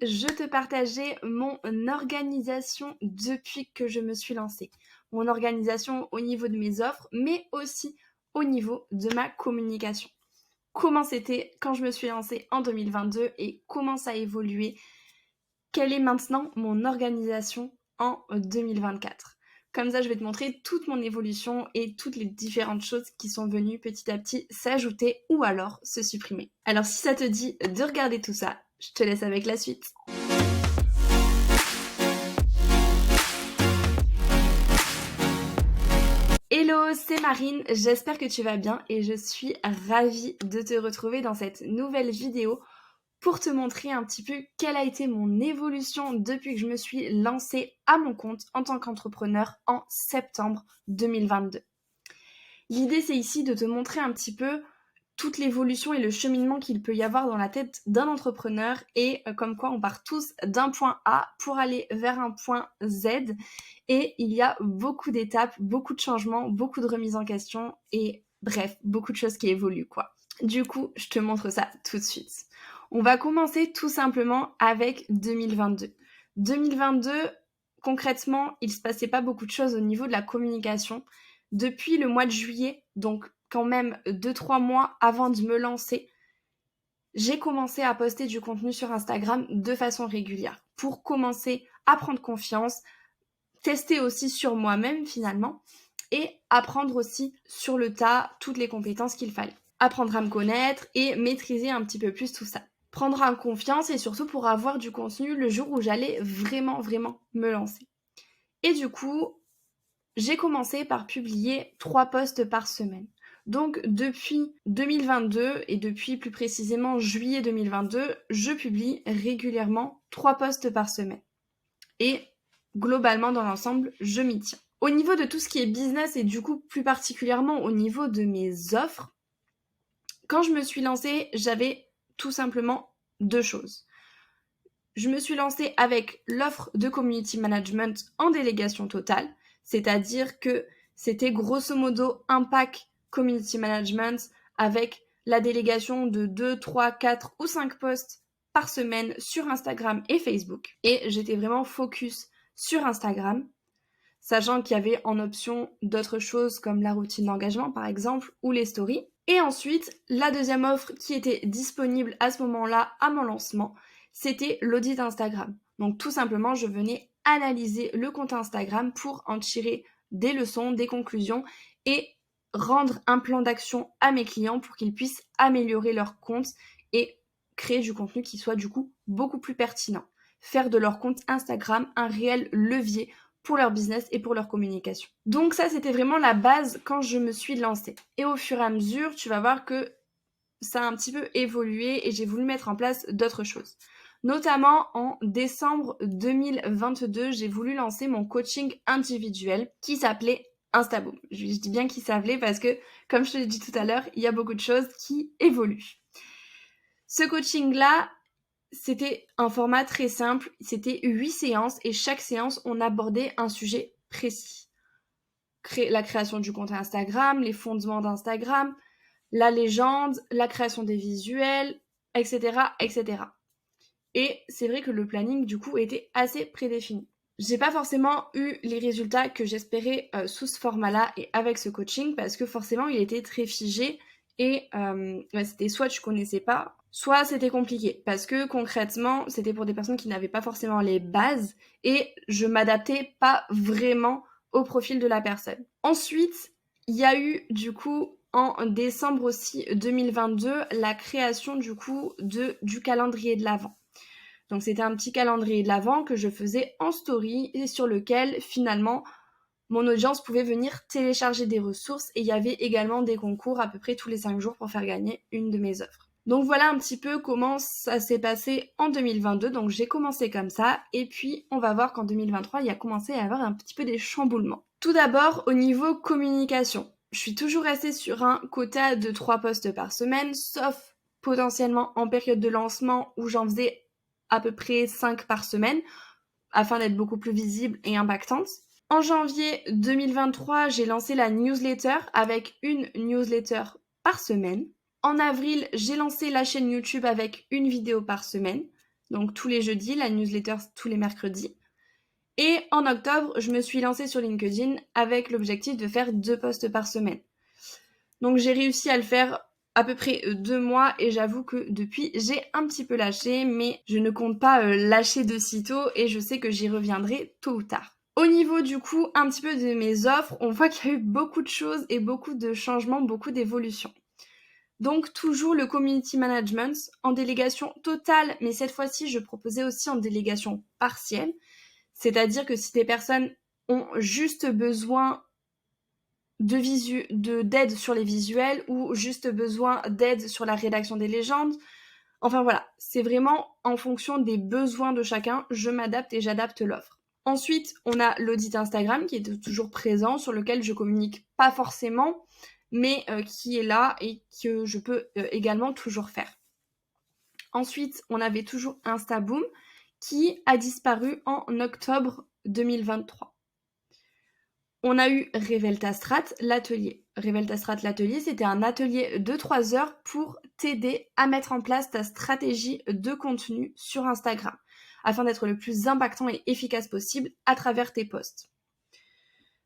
je te partageais mon organisation depuis que je me suis lancée. Mon organisation au niveau de mes offres, mais aussi au niveau de ma communication. Comment c'était quand je me suis lancée en 2022 et comment ça a évolué? Quelle est maintenant mon organisation en 2024? Comme ça, je vais te montrer toute mon évolution et toutes les différentes choses qui sont venues petit à petit s'ajouter ou alors se supprimer. Alors si ça te dit de regarder tout ça, je te laisse avec la suite. Hello, c'est Marine, j'espère que tu vas bien et je suis ravie de te retrouver dans cette nouvelle vidéo pour te montrer un petit peu quelle a été mon évolution depuis que je me suis lancée à mon compte en tant qu'entrepreneur en septembre 2022. L'idée, c'est ici de te montrer un petit peu toute l'évolution et le cheminement qu'il peut y avoir dans la tête d'un entrepreneur et comme quoi on part tous d'un point A pour aller vers un point Z et il y a beaucoup d'étapes, beaucoup de changements, beaucoup de remises en question et bref, beaucoup de choses qui évoluent quoi. Du coup, je te montre ça tout de suite. On va commencer tout simplement avec 2022. 2022, concrètement, il se passait pas beaucoup de choses au niveau de la communication. Depuis le mois de juillet, donc quand même 2-3 mois avant de me lancer, j'ai commencé à poster du contenu sur Instagram de façon régulière pour commencer à prendre confiance, tester aussi sur moi-même finalement et apprendre aussi sur le tas toutes les compétences qu'il fallait. Apprendre à me connaître et maîtriser un petit peu plus tout ça. Prendre en confiance et surtout pour avoir du contenu le jour où j'allais vraiment me lancer. Et du coup, j'ai commencé par publier 3 posts par semaine. Donc depuis 2022 et depuis plus précisément juillet 2022, je publie régulièrement 3 posts par semaine. Et globalement dans l'ensemble, je m'y tiens. Au niveau de tout ce qui est business et du coup plus particulièrement au niveau de mes offres, quand je me suis lancée, j'avais tout simplement 2 choses. Je me suis lancée avec l'offre de community management en délégation totale, c'est-à-dire que c'était grosso modo un pack community management avec la délégation de 2, 3, 4 ou 5 posts par semaine sur Instagram et Facebook. Et j'étais vraiment focus sur Instagram, sachant qu'il y avait en option d'autres choses comme la routine d'engagement par exemple ou les stories. Et ensuite, la deuxième offre qui était disponible à ce moment-là à mon lancement, c'était l'audit Instagram. Donc tout simplement, je venais analyser le compte Instagram pour en tirer des leçons, des conclusions et rendre un plan d'action à mes clients pour qu'ils puissent améliorer leur compte et créer du contenu qui soit du coup beaucoup plus pertinent. Faire de leur compte Instagram un réel levier pour leur business et pour leur communication. Donc ça, c'était vraiment la base quand je me suis lancée. Et au fur et à mesure, tu vas voir que ça a un petit peu évolué et j'ai voulu mettre en place d'autres choses. Notamment en décembre 2022, j'ai voulu lancer mon coaching individuel qui s'appelait Instaboom. Je dis bien qu'il s'appelait parce que, comme je te l'ai dit tout à l'heure, il y a beaucoup de choses qui évoluent. Ce coaching-là, c'était un format très simple, c'était 8 séances et chaque séance, on abordait un sujet précis. La création du compte Instagram, les fondements d'Instagram, la légende, la création des visuels, etc., etc. Et c'est vrai que le planning, du coup, était assez prédéfini. J'ai pas forcément eu les résultats que j'espérais sous ce format-là et avec ce coaching parce que forcément, il était très figé et c'était soit tu connaissais pas, soit c'était compliqué parce que concrètement, c'était pour des personnes qui n'avaient pas forcément les bases et je m'adaptais pas vraiment au profil de la personne. Ensuite, il y a eu du coup en décembre aussi 2022 la création du coup du calendrier de l'Avent. Donc c'était un petit calendrier de l'Avent que je faisais en story et sur lequel finalement mon audience pouvait venir télécharger des ressources et il y avait également des concours à peu près tous les 5 jours pour faire gagner une de mes offres. Donc voilà un petit peu comment ça s'est passé en 2022. Donc j'ai commencé comme ça et puis on va voir qu'en 2023 il y a commencé à y avoir un petit peu des chamboulements. Tout d'abord au niveau communication. Je suis toujours restée sur un quota de 3 posts par semaine, sauf potentiellement en période de lancement où j'en faisais à peu près 5 par semaine afin d'être beaucoup plus visible et impactante. En janvier 2023, j'ai lancé la newsletter avec une newsletter par semaine. En avril, j'ai lancé la chaîne YouTube avec une vidéo par semaine. donc tous les jeudis, la newsletter tous les mercredis. Et en octobre, je me suis lancée sur LinkedIn avec l'objectif de faire 2 posts par semaine. Donc j'ai réussi à le faire à peu près 2 mois et j'avoue que depuis, j'ai un petit peu lâché, mais je ne compte pas lâcher de sitôt et je sais que j'y reviendrai tôt ou tard. Au niveau du coup, un petit peu de mes offres, on voit qu'il y a eu beaucoup de choses et beaucoup de changements, beaucoup d'évolutions. Donc toujours le community management en délégation totale, mais cette fois-ci, je proposais aussi en délégation partielle. C'est-à-dire que si des personnes ont juste besoin d'aide sur les visuels ou juste besoin d'aide sur la rédaction des légendes, enfin voilà, c'est vraiment en fonction des besoins de chacun, je m'adapte et j'adapte l'offre. Ensuite, on a l'audit Instagram qui est toujours présent, sur lequel je communique pas forcément, mais qui est là et que je peux également toujours faire. Ensuite, on avait toujours Instaboom qui a disparu en octobre 2023. On a eu Reveltastrat, l'atelier. Reveltastrat, l'atelier, c'était un atelier de 3 heures pour t'aider à mettre en place ta stratégie de contenu sur Instagram, afin d'être le plus impactant et efficace possible à travers tes posts.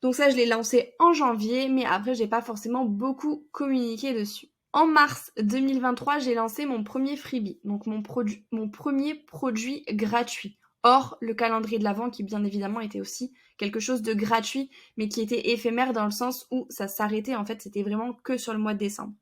Donc ça, je l'ai lancé en janvier, mais après, j'ai pas forcément beaucoup communiqué dessus. En mars 2023, j'ai lancé mon premier freebie, donc mon premier produit gratuit. Hors le calendrier de l'Avent qui bien évidemment était aussi quelque chose de gratuit, mais qui était éphémère dans le sens où ça s'arrêtait, en fait c'était vraiment que sur le mois de décembre.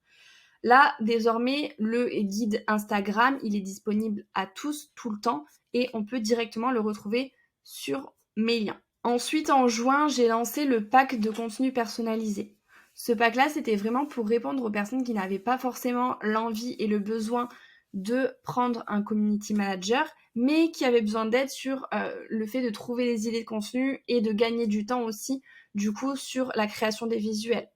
Là, désormais, le guide Instagram, il est disponible à tous, tout le temps, et on peut directement le retrouver sur mes liens. Ensuite, en juin, j'ai lancé le pack de contenu personnalisé. Ce pack-là, c'était vraiment pour répondre aux personnes qui n'avaient pas forcément l'envie et le besoin de prendre un community manager, mais qui avaient besoin d'aide sur le fait de trouver des idées de contenu et de gagner du temps aussi, du coup, sur la création des visuels.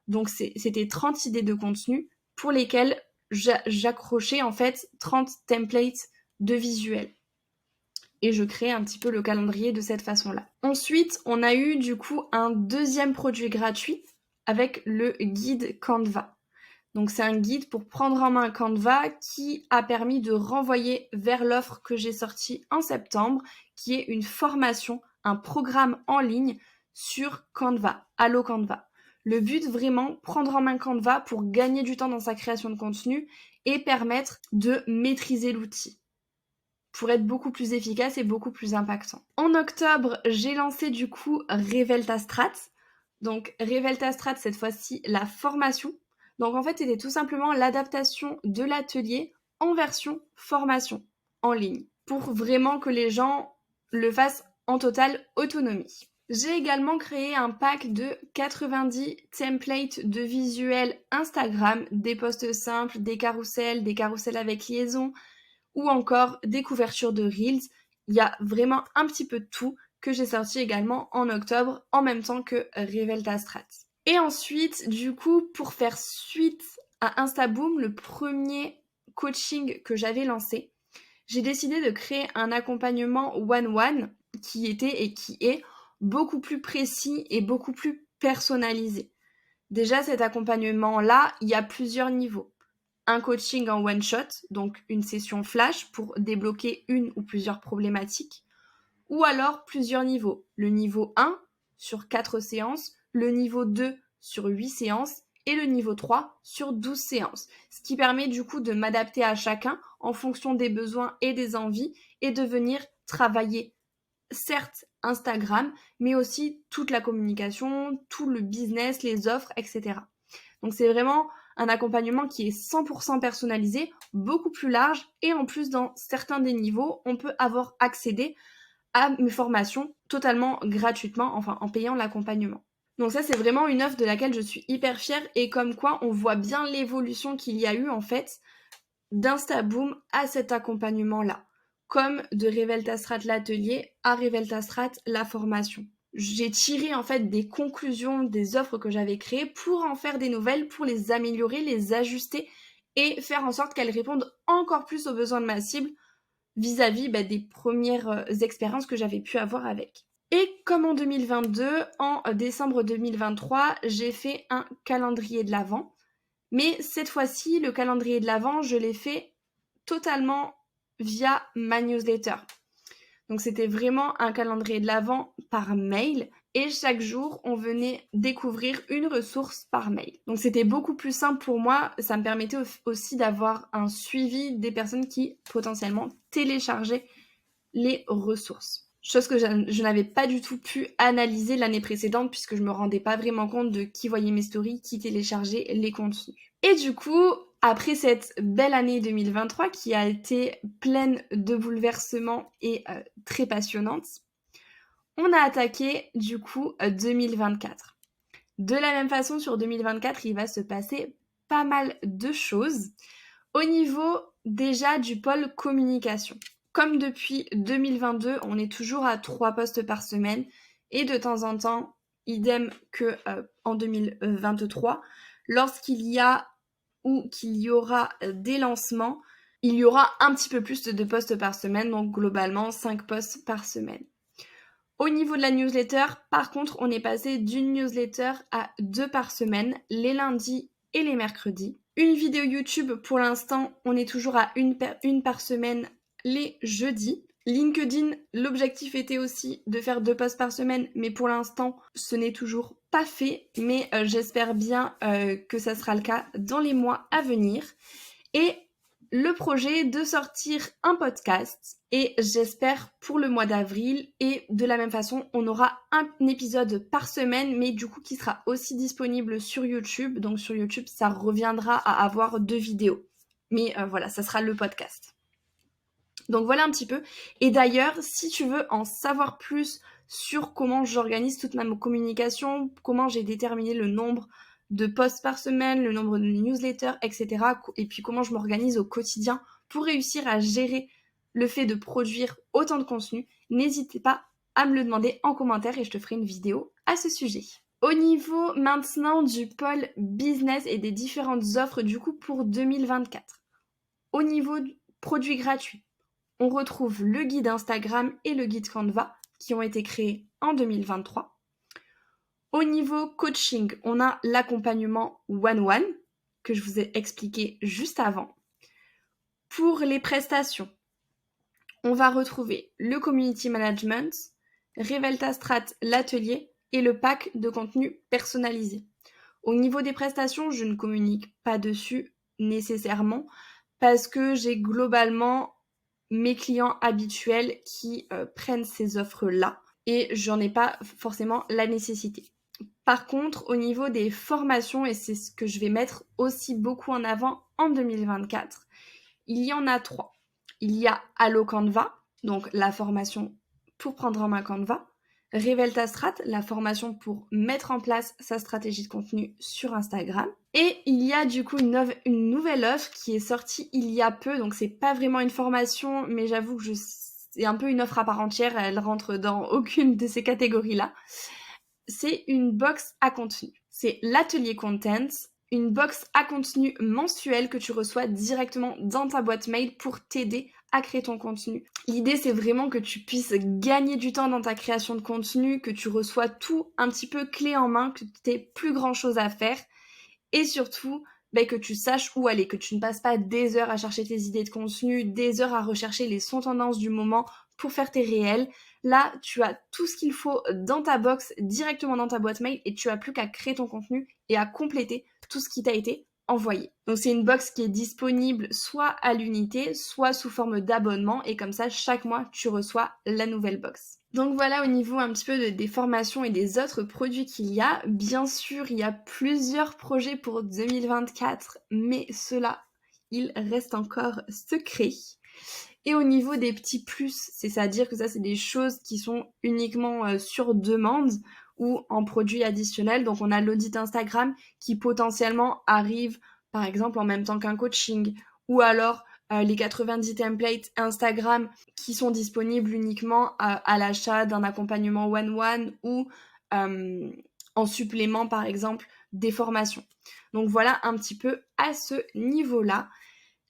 Donc, c'était 30 idées de contenu pour lesquelles j'accrochais en fait 30 templates de visuels. Et je crée un petit peu le calendrier de cette façon-là. Ensuite, on a eu du coup un deuxième produit gratuit avec le guide Canva. Donc c'est un guide pour prendre en main Canva qui a permis de renvoyer vers l'offre que j'ai sortie en septembre, qui est une formation, un programme en ligne sur Canva, Allo Canva. Le but vraiment, prendre en main Canva pour gagner du temps dans sa création de contenu et permettre de maîtriser l'outil pour être beaucoup plus efficace et beaucoup plus impactant. En octobre, j'ai lancé du coup Reveltastrat. Donc Reveltastrat, cette fois-ci, la formation. Donc en fait, c'était tout simplement l'adaptation de l'atelier en version formation en ligne pour vraiment que les gens le fassent en totale autonomie. J'ai également créé un pack de 90 templates de visuels Instagram, des posts simples, des carousels avec liaison, ou encore des couvertures de Reels. Il y a vraiment un petit peu de tout que j'ai sorti également en octobre, en même temps que Reveltastrat. Et ensuite, du coup, pour faire suite à Instaboom, le premier coaching que j'avais lancé, j'ai décidé de créer un accompagnement one-one qui était et qui est beaucoup plus précis et beaucoup plus personnalisé. Déjà, cet accompagnement-là, il y a plusieurs niveaux. Un coaching en one-shot, donc une session flash pour débloquer une ou plusieurs problématiques, ou alors plusieurs niveaux. Le niveau 1 sur 4 séances, le niveau 2 sur 8 séances et le niveau 3 sur 12 séances. Ce qui permet du coup de m'adapter à chacun en fonction des besoins et des envies et de venir travailler certes Instagram, mais aussi toute la communication, tout le business, les offres, etc. Donc c'est vraiment un accompagnement qui est 100% personnalisé, beaucoup plus large et en plus dans certains des niveaux, on peut avoir accédé à mes formations totalement gratuitement, enfin en payant l'accompagnement. Donc ça c'est vraiment une offre de laquelle je suis hyper fière et comme quoi on voit bien l'évolution qu'il y a eu en fait d'Instaboom à cet accompagnement-là, comme de Reveltastrat l'atelier à Reveltastrat la formation. J'ai tiré en fait des conclusions des offres que j'avais créées pour en faire des nouvelles, pour les améliorer, les ajuster et faire en sorte qu'elles répondent encore plus aux besoins de ma cible vis-à-vis des premières expériences que j'avais pu avoir avec. Et comme en 2022, en décembre 2023, j'ai fait un calendrier de l'Avent. Mais cette fois-ci, le calendrier de l'Avent, je l'ai fait totalement via ma newsletter. Donc c'était vraiment un calendrier de l'Avent par mail et chaque jour on venait découvrir une ressource par mail. Donc c'était beaucoup plus simple pour moi, ça me permettait aussi d'avoir un suivi des personnes qui potentiellement téléchargeaient les ressources. Chose que je n'avais pas du tout pu analyser l'année précédente puisque je me rendais pas vraiment compte de qui voyait mes stories, qui téléchargeait les contenus. Et du coup, après cette belle année 2023 qui a été pleine de bouleversements et très passionnante, on a attaqué du coup 2024. De la même façon, sur 2024, il va se passer pas mal de choses au niveau déjà du pôle communication. Comme depuis 2022, on est toujours à 3 posts par semaine et de temps en temps, idem que en 2023, lorsqu'il y a ou qu'il y aura des lancements, il y aura un petit peu plus de posts par semaine, donc globalement 5 posts par semaine. Au niveau de la newsletter, par contre, on est passé d'une newsletter à 2 par semaine, les lundis et les mercredis. Une vidéo YouTube, pour l'instant, on est toujours à une par semaine les jeudis. LinkedIn, l'objectif était aussi de faire 2 posts par semaine, mais pour l'instant, ce n'est toujours pas fait. Mais j'espère bien que ça sera le cas dans les mois à venir. Et le projet de sortir un podcast et j'espère pour le mois d'avril et de la même façon on aura un épisode par semaine mais du coup qui sera aussi disponible sur YouTube, donc sur YouTube ça reviendra à avoir 2 vidéos mais voilà ça sera le podcast. Donc voilà un petit peu et d'ailleurs si tu veux en savoir plus sur comment j'organise toute ma communication, comment j'ai déterminé le nombre de posts par semaine, le nombre de newsletters, etc. Et puis comment je m'organise au quotidien pour réussir à gérer le fait de produire autant de contenu, n'hésitez pas à me le demander en commentaire et je te ferai une vidéo à ce sujet. Au niveau maintenant du pôle business et des différentes offres du coup pour 2024, au niveau du produit gratuit, on retrouve le guide Instagram et le guide Canva qui ont été créés en 2023. Au niveau coaching, on a l'accompagnement one-one que je vous ai expliqué juste avant. Pour les prestations, on va retrouver le community management, Revelta Strat, l'atelier et le pack de contenu personnalisé. Au niveau des prestations, je ne communique pas dessus nécessairement parce que j'ai globalement mes clients habituels qui prennent ces offres-là et j'en ai pas forcément la nécessité. Par contre, au niveau des formations, et c'est ce que je vais mettre aussi beaucoup en avant en 2024, il y en a 3. Il y a Allo Canva, donc la formation pour prendre en main Canva, Revelta Strat, la formation pour mettre en place sa stratégie de contenu sur Instagram. Et il y a du coup une nouvelle offre qui est sortie il y a peu, donc c'est pas vraiment une formation, mais j'avoue que c'est un peu une offre à part entière, elle rentre dans aucune de ces catégories-là. C'est une box à contenu. C'est l'atelier Content, une box à contenu mensuel que tu reçois directement dans ta boîte mail pour t'aider à créer ton contenu. L'idée, c'est vraiment que tu puisses gagner du temps dans ta création de contenu, que tu reçois tout un petit peu clé en main, que tu n'aies plus grand chose à faire et surtout que tu saches où aller, que tu ne passes pas des heures à chercher tes idées de contenu, des heures à rechercher les sons tendances du moment pour faire tes réels. Là, tu as tout ce qu'il faut dans ta box, directement dans ta boîte mail et tu n'as plus qu'à créer ton contenu et à compléter tout ce qui t'a été envoyé. Donc c'est une box qui est disponible soit à l'unité, soit sous forme d'abonnement et comme ça, chaque mois, tu reçois la nouvelle box. Donc voilà au niveau un petit peu des formations et des autres produits qu'il y a. Bien sûr, il y a plusieurs projets pour 2024, mais cela, il reste encore secret. Et au niveau des petits plus, c'est-à-dire que ça, c'est des choses qui sont uniquement sur demande ou en produit additionnel. Donc, on a l'audit Instagram qui potentiellement arrive, par exemple, en même temps qu'un coaching. Ou alors, les 90 templates Instagram qui sont disponibles uniquement à l'achat d'un accompagnement one-one ou en supplément, par exemple, des formations. Donc, voilà un petit peu à ce niveau-là.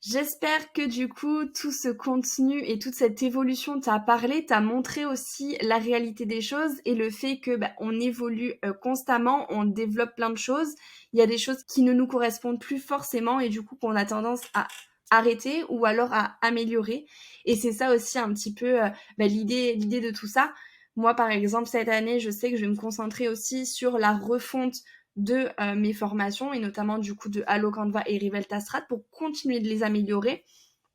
J'espère que du coup, tout ce contenu et toute cette évolution t'a parlé, t'a montré aussi la réalité des choses et le fait que on évolue constamment, on développe plein de choses. Il y a des choses qui ne nous correspondent plus forcément et du coup qu'on a tendance à arrêter ou alors à améliorer. Et c'est ça aussi un petit peu l'idée de tout ça. Moi, par exemple, cette année, je sais que je vais me concentrer aussi sur la refonte de mes formations et notamment du coup de Allo Canva et Rivelta Strat pour continuer de les améliorer,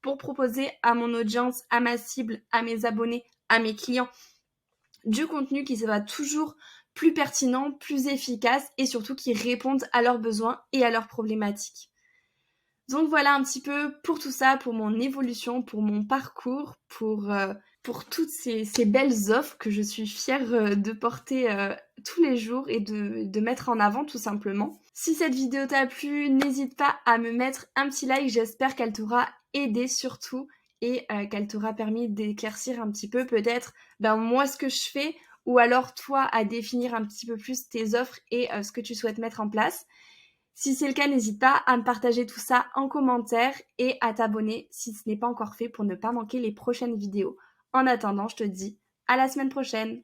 pour proposer à mon audience, à ma cible, à mes abonnés, à mes clients, du contenu qui sera toujours plus pertinent, plus efficace et surtout qui répondent à leurs besoins et à leurs problématiques. Donc voilà un petit peu pour tout ça, pour mon évolution, pour mon parcours, pour toutes ces belles offres que je suis fière de porter tous les jours et de mettre en avant tout simplement. Si cette vidéo t'a plu, n'hésite pas à me mettre un petit like, j'espère qu'elle t'aura aidé surtout et qu'elle t'aura permis d'éclaircir un petit peu peut-être moi ce que je fais ou alors toi à définir un petit peu plus tes offres et ce que tu souhaites mettre en place. Si c'est le cas, n'hésite pas à me partager tout ça en commentaire et à t'abonner si ce n'est pas encore fait pour ne pas manquer les prochaines vidéos. En attendant, je te dis à la semaine prochaine.